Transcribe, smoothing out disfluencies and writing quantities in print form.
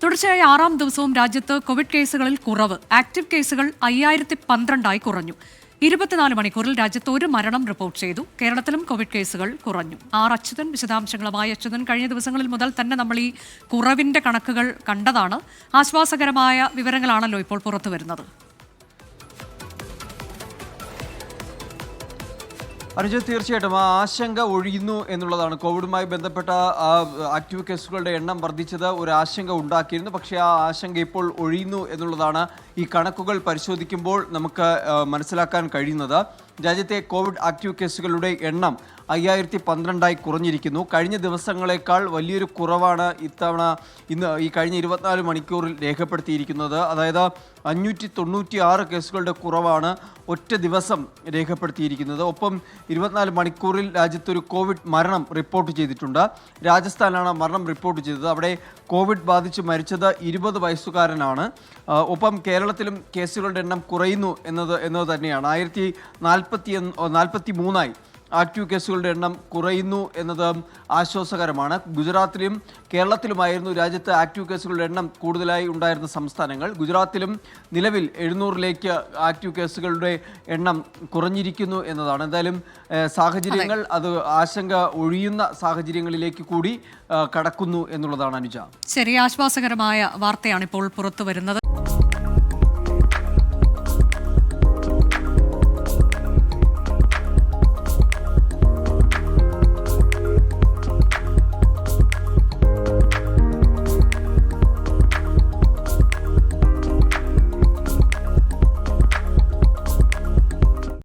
തുടർച്ചയായ 6ാം ദിവസവും രാജ്യത്ത് കോവിഡ് കേസുകളിൽ കുറവ്. ആക്റ്റീവ് കേസുകൾ 5012 കുറഞ്ഞു. 24 മണിക്കൂറിൽ രാജ്യത്ത് ഒരു മരണം റിപ്പോർട്ട് ചെയ്തു. കേരളത്തിലും കോവിഡ് കേസുകൾ കുറഞ്ഞു. അച്യുതൻ വിശദാംശങ്ങളുമായി. അച്യുതൻ, കഴിഞ്ഞ ദിവസങ്ങളിൽ മുതൽ തന്നെ നമ്മൾ ഈ കുറവിന്റെ കണക്കുകൾ കണ്ടതാണ്. ആശ്വാസകരമായ വിവരങ്ങളാണല്ലോ ഇപ്പോൾ പുറത്തു വരുന്നത്. അനുജ, തീർച്ചയായിട്ടും ആ ആശങ്ക ഒഴിയുന്നു എന്നുള്ളതാണ്. കോവിഡുമായി ബന്ധപ്പെട്ട ആക്റ്റീവ് കേസുകളുടെ എണ്ണം വർദ്ധിച്ചത് ഒരു ആശങ്ക ഉണ്ടാക്കിയിരുന്നു. പക്ഷേ ആ ആശങ്ക ഇപ്പോൾ ഒഴിയുന്നു എന്നുള്ളതാണ് ഈ കണക്കുകൾ പരിശോധിക്കുമ്പോൾ നമുക്ക് മനസ്സിലാക്കാൻ കഴിയുന്നത്. രാജ്യത്തെ കോവിഡ് ആക്റ്റീവ് കേസുകളുടെ എണ്ണം 5012 കുറഞ്ഞിരിക്കുന്നു. കഴിഞ്ഞ ദിവസങ്ങളെക്കാൾ വലിയൊരു കുറവാണ് ഇന്ന് ഈ കഴിഞ്ഞ 24 മണിക്കൂറിൽ രേഖപ്പെടുത്തിയിരിക്കുന്നത്. അതായത് 596 കേസുകളുടെ കുറവാണ് ഒറ്റ ദിവസം രേഖപ്പെടുത്തിയിരിക്കുന്നത്. ഒപ്പം 24 മണിക്കൂറിൽ രാജ്യത്തൊരു കോവിഡ് മരണം റിപ്പോർട്ട് ചെയ്തിട്ടുണ്ട്. രാജസ്ഥാനിലാണ് മരണം റിപ്പോർട്ട് ചെയ്തത്. അവിടെ കോവിഡ് ബാധിച്ച് മരിച്ചത് 20 വയസ്സുകാരനാണ്. ഒപ്പം കേരളത്തിലും കേസുകളുടെ എണ്ണം കുറയുന്നു എന്നത് തന്നെയാണ്. 1043 ആക്റ്റീവ് കേസുകളുടെ എണ്ണം കുറയുന്നു എന്നത് ആശ്വാസകരമാണ്. ഗുജറാത്തിലും കേരളത്തിലുമായിരുന്നു രാജ്യത്ത് ആക്റ്റീവ് കേസുകളുടെ എണ്ണം കൂടുതലായി ഉണ്ടായിരുന്ന സംസ്ഥാനങ്ങൾ. ഗുജറാത്തിലും നിലവിൽ 700ലേക്ക് ആക്റ്റീവ് കേസുകളുടെ എണ്ണം കുറഞ്ഞിരിക്കുന്നു എന്നതാണ്. എന്തായാലും സാഹചര്യങ്ങൾ അത് ആശങ്ക ഒഴിയുന്ന സാഹചര്യങ്ങളിലേക്ക് കൂടി കടക്കുന്നു എന്നുള്ളതാണ് അനുജ. ശരി, ആശ്വാസകരമായ വാർത്തയാണ് ഇപ്പോൾ പുറത്തു വരുന്നത്.